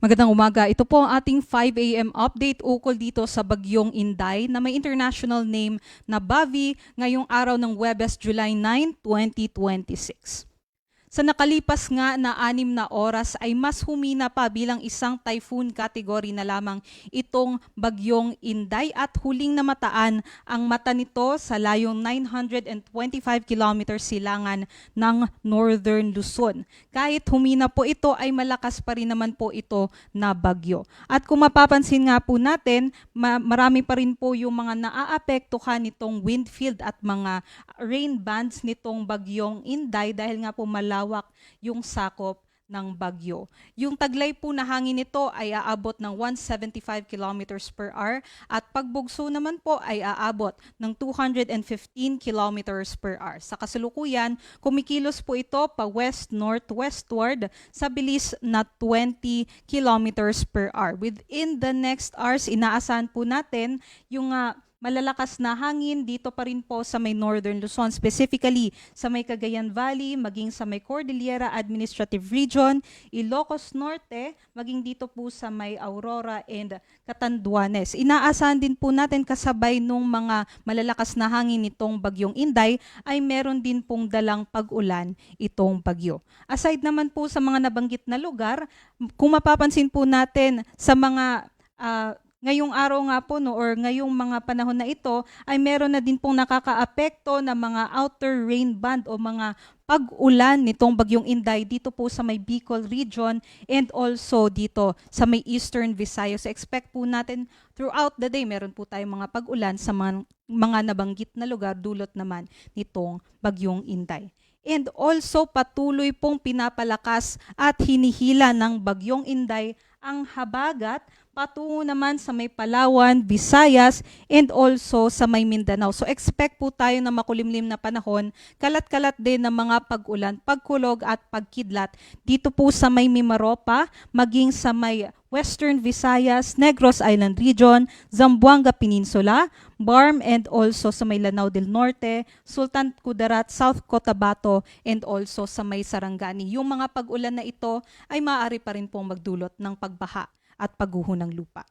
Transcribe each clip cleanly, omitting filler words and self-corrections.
Magandang umaga. Ito po ang ating 5 a.m. update ukol dito sa bagyong Inday na may international name na Bavi ngayong araw ng Huwebes, July 9, 2026. Sa nakalipas nga na 6 na oras ay mas humina pa bilang isang typhoon category na lamang itong bagyong Inday at huling namataan ang mata nito sa layong 925 kilometers silangan ng Northern Luzon. Kahit humina po ito ay malakas pa rin naman po ito na bagyo. At kung mapapansin nga po natin, marami pa rin po yung mga naaapektuhan nitong wind field at mga rain bands nitong bagyong Inday dahil nga po malawak yung sakop ng bagyo. Yung taglay po na hangin nito ay aabot ng 175 kilometers per hour at pagbugso naman po ay aabot ng 215 kilometers per hour. Sa kasalukuyan, kumikilos po ito pa west-northwestward sa bilis na 20 kilometers per hour. Within the next hours, inaasahan po natin yung malalakas na hangin dito pa rin po sa may Northern Luzon, specifically sa may Cagayan Valley, maging sa may Cordillera Administrative Region, Ilocos Norte, maging dito po sa may Aurora and Catanduanes. Inaasahan din po natin kasabay nung mga malalakas na hangin nitong bagyong Inday ay meron din pong dalang pag-ulan itong bagyo. Aside naman po sa mga nabanggit na lugar, kung mapapansin po natin sa mga ngayong araw nga po or ngayong mga panahon na ito ay meron na din pong nakakaapekto na mga outer rain band o mga pag-ulan nitong bagyong Inday dito po sa may Bicol region and also dito sa may Eastern Visayas. So expect po natin throughout the day meron po tayong mga pag-ulan sa mga nabanggit na lugar dulot naman nitong bagyong Inday. And also patuloy pong pinapalakas at hinihila ng bagyong Inday ang habagat patungo naman sa may Palawan, Visayas, and also sa may Mindanao. So expect po tayo na makulimlim na panahon, kalat-kalat din ng mga pag-ulan, pagkulog at pagkidlat dito po sa may Mimaropa, maging sa may Western Visayas, Negros Island Region, Zamboanga Peninsula, Barm, and also sa may Lanao del Norte, Sultan Kudarat, South Cotabato, and also sa may Sarangani. Yung mga pag-ulan na ito ay maaari pa rin pong magdulot ng pagbaha at pagguho ng lupa.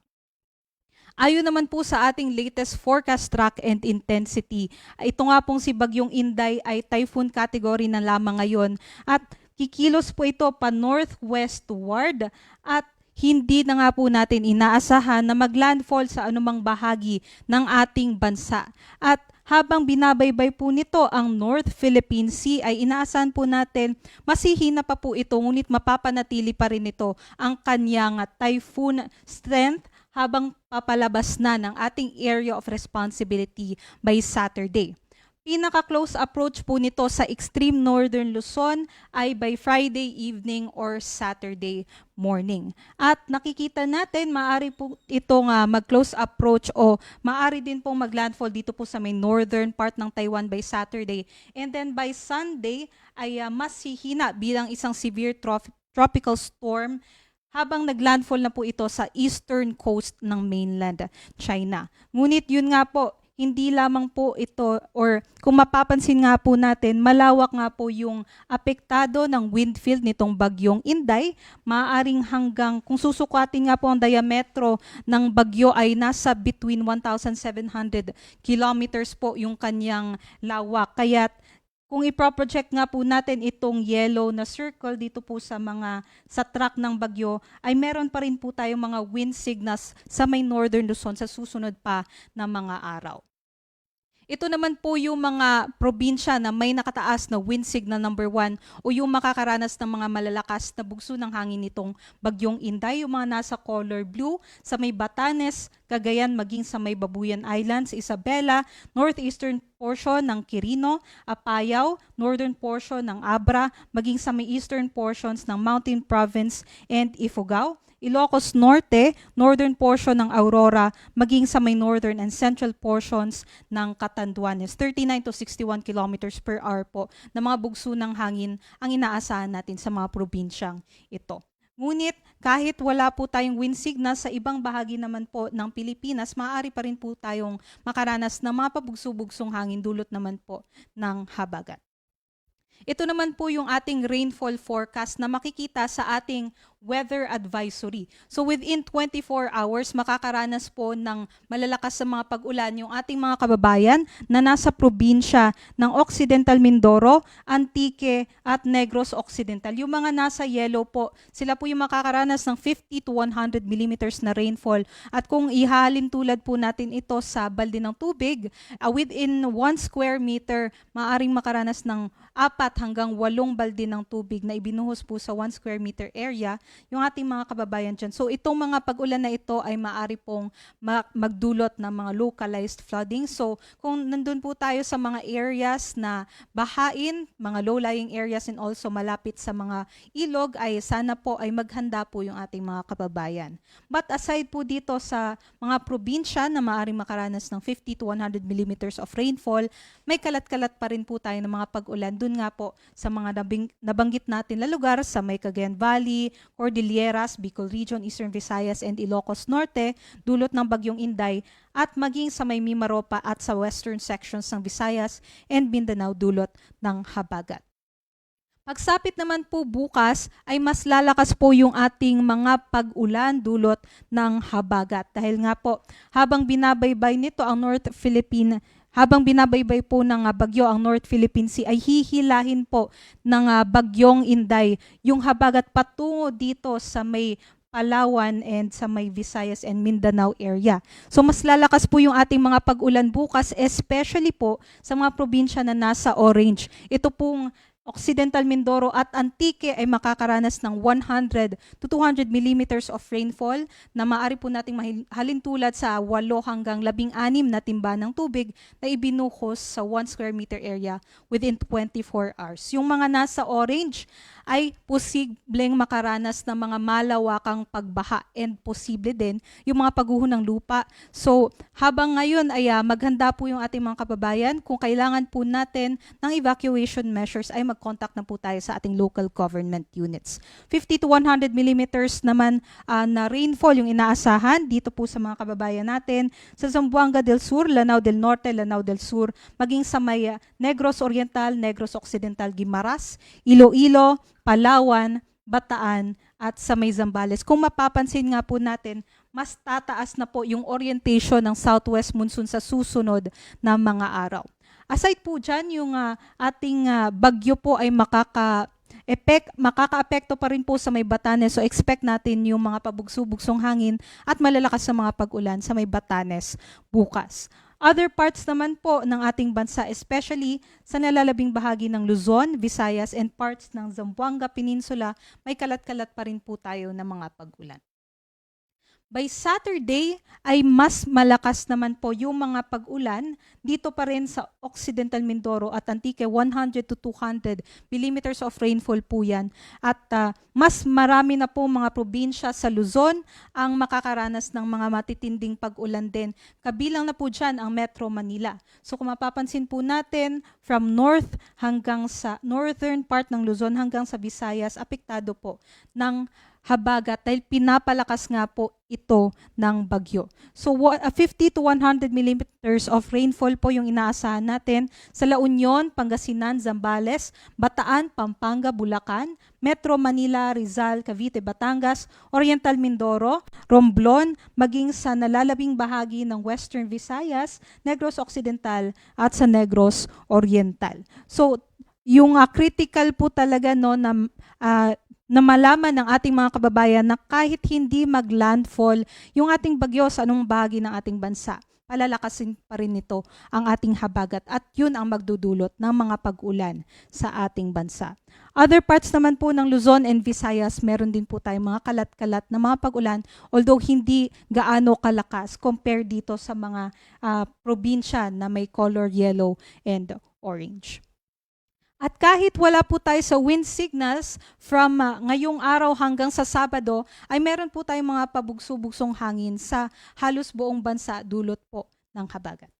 Ayon naman po sa ating latest forecast track and intensity, ito nga pong si Bagyong Inday ay typhoon category na lamang ngayon at kikilos po ito pa northwestward at hindi na nga po natin inaasahan na maglandfall sa anumang bahagi ng ating bansa. At habang binabaybay po nito ang North Philippine Sea ay inaasahan po natin masihina pa po ito ngunit mapapanatili pa rin ito ang kanyang typhoon strength habang papalabas na ng ating area of responsibility by Saturday. Pinaka-close approach po nito sa extreme northern Luzon ay by Friday evening or Saturday morning. At nakikita natin, maaari po itong mag-close approach o maaari din pong mag-landfall dito po sa may northern part ng Taiwan by Saturday. And then by Sunday ay mas hihina bilang isang severe tropical storm habang naglandfall na po ito sa eastern coast ng mainland China. Ngunit yun nga po, hindi lamang po ito or kung mapapansin nga po natin, malawak nga po yung apektado ng wind field nitong bagyong Inday. Maaaring hanggang, kung susukatin nga po ang diametro ng bagyo ay nasa between 1,700 kilometers po yung kanyang lawak. Kaya kung iproproject nga po natin itong yellow na circle dito po sa track ng bagyo, ay meron pa rin po tayong mga wind signals sa may northern Luzon sa susunod pa na mga araw. Ito naman po yung mga probinsya na may nakataas na wind signal number 1 o yung makakaranas ng mga malalakas na bugso ng hangin nitong bagyong Inday, yung mga nasa color blue sa may Batanes, Cagayan, maging sa may Babuyan Islands, Isabela, northeastern portion ng Quirino, Apayao, northern portion ng Abra, maging sa may eastern portions ng Mountain Province and Ifugao. Ilocos Norte, northern portion ng Aurora, maging sa may northern and central portions ng Catanduanes. 39 to 61 kilometers per hour po na mga bugso ng hangin ang inaasahan natin sa mga probinsyang ito. Ngunit kahit wala po tayong wind signal sa ibang bahagi naman po ng Pilipinas, maaari pa rin po tayong makaranas ng mga pabugso-bugsong hangin dulot naman po ng habagat. Ito naman po yung ating rainfall forecast na makikita sa ating weather advisory. So within 24 hours, makakaranas po ng malalakas sa mga pag-ulan yung ating mga kababayan na nasa probinsya ng Occidental Mindoro, Antique at Negros Occidental. Yung mga nasa yellow po, sila po yung makakaranas ng 50 to 100 millimeters na rainfall. At kung ihalin tulad po natin ito sa balde ng tubig, within 1 square meter, maaaring makaranas ng 4 hanggang 8 balde ng tubig na ibinuhos po sa 1 square meter area yung ating mga kababayan dyan. So itong mga pag-ulan na ito ay maaari pong magdulot ng mga localized flooding. So kung nandun po tayo sa mga areas na bahain, mga low-lying areas and also malapit sa mga ilog, ay sana po ay maghanda po yung ating mga kababayan. But aside po dito sa mga probinsya na maaaring makaranas ng 50 to 100 millimeters of rainfall, may kalat-kalat pa rin po tayo ng mga pag-ulan. Doon nga po sa mga nabanggit natin na lugar sa may Cagayan Valley, Cordilleras, Bicol Region, Eastern Visayas, and Ilocos Norte, dulot ng bagyong Inday, at maging sa may Mimaropa at sa western sections ng Visayas and Mindanao, dulot ng habagat. Pagsapit naman po bukas ay mas lalakas po yung ating mga pag-ulan dulot ng habagat. Dahil nga po, habang binabaybay nito ang habang binabaybay po ng bagyo ang North Philippine Sea, ay hihilahin po ng bagyong Inday yung habagat patungo dito sa may Palawan and sa may Visayas and Mindanao area. So mas lalakas po yung ating mga pag-ulan bukas, especially po sa mga probinsya na nasa orange. Ito pong Occidental Mindoro at Antique ay makakaranas ng 100 to 200 millimeters of rainfall na maaari po nating halintulad sa 8 hanggang 16 na timba ng tubig na ibinuhos sa 1 square meter area within 24 hours. Yung mga nasa orange ay posibleng makaranas ng mga malawakang pagbaha and posible din yung mga pagguho ng lupa. So habang ngayon ay maghanda po yung ating mga kababayan, kung kailangan po natin ng evacuation measures ay mag-contact na po tayo sa ating local government units. 50 to 100 millimeters naman na rainfall yung inaasahan dito po sa mga kababayan natin sa Zamboanga del Sur, Lanao del Norte, Lanao del Sur, maging sa may Negros Oriental, Negros Occidental, Guimaras, Iloilo, Palawan, Bataan at sa may Zambales. Kung mapapansin nga po natin, mas tataas na po yung orientation ng southwest monsoon sa susunod na mga araw. Aside po dyan, yung ating bagyo po ay makaka-apekto pa rin po sa may Batanes. So expect natin yung mga pabugso-bugsong hangin at malalakas sa mga pag-ulan sa may Batanes bukas. Other parts naman po ng ating bansa, especially sa nalalabing bahagi ng Luzon, Visayas, and parts ng Zamboanga Peninsula, may kalat-kalat pa rin po tayo ng mga pag-ulan. By Saturday ay mas malakas naman po yung mga pag-ulan dito pa rin sa Occidental Mindoro at Antique, 100 to 200 millimeters of rainfall po yan. At mas marami na po mga probinsya sa Luzon ang makakaranas ng mga matitinding pag-ulan din. Kabilang na po dyan ang Metro Manila. So kung mapapansin po natin, from north hanggang sa northern part ng Luzon hanggang sa Visayas, apektado po ng habagat dahil pinapalakas nga po ito ng bagyo. So 50 to 100 millimeters of rainfall po yung inaasahan natin sa La Union, Pangasinan, Zambales, Bataan, Pampanga, Bulacan, Metro Manila, Rizal, Cavite, Batangas, Oriental Mindoro, Romblon, maging sa nalalabing bahagi ng Western Visayas, Negros Occidental at sa Negros Oriental. So yung critical po talaga no na malaman ng ating mga kababayan na kahit hindi mag-landfall yung ating bagyo sa anong bahagi ng ating bansa, palalakasin pa rin nito ang ating habagat at yun ang magdudulot ng mga pag-ulan sa ating bansa. Other parts naman po ng Luzon and Visayas, meron din po tayong mga kalat-kalat na mga pag-ulan, although hindi gaano kalakas compare dito sa mga probinsya na may color yellow and orange. At kahit wala po tayo sa wind signals from ngayong araw hanggang sa Sabado, ay meron po tayong mga pabugso-bugsong hangin sa halos buong bansa dulot po ng habagat.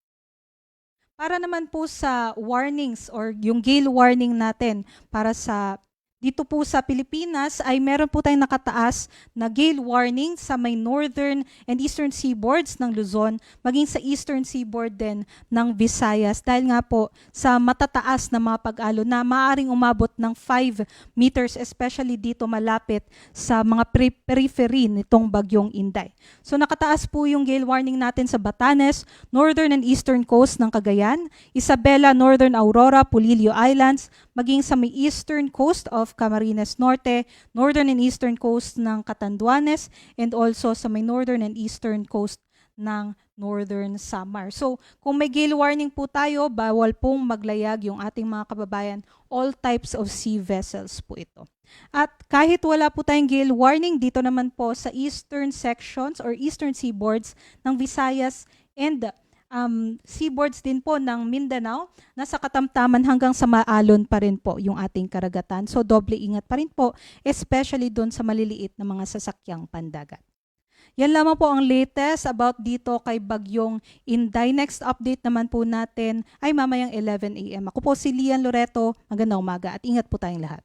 Para naman po sa warnings or yung gale warning natin para sa Dito po sa Pilipinas ay meron po tayong nakataas na gale warning sa may northern and eastern seaboards ng Luzon, maging sa eastern seaboard din ng Visayas dahil nga po sa matataas na mga pag-alon na maaaring umabot ng 5 meters, especially dito malapit sa mga periphery nitong bagyong Inday. So nakataas po yung gale warning natin sa Batanes, northern and eastern coast ng Cagayan, Isabela, northern Aurora, Pulilio Islands, maging sa may eastern coast of Camarines Norte, northern and eastern coast ng Catanduanes, and also sa may northern and eastern coast ng Northern Samar. So, kung may gale warning po tayo, bawal pong maglayag yung ating mga kababayan. All types of sea vessels po ito. At kahit wala po tayong gale warning, dito naman po sa eastern sections or eastern seaboards ng Visayas and seaboards din po ng Mindanao, nasa katamtaman hanggang sa maalon pa rin po yung ating karagatan. So doble ingat pa rin po, especially doon sa maliliit na mga sasakyang pandagat. Yan lamang po ang latest about dito kay Bagyong Inday. Next update naman po natin ay mamayang 11 a.m. Ako po si Lian Loreto. Magandang umaga at ingat po tayong lahat.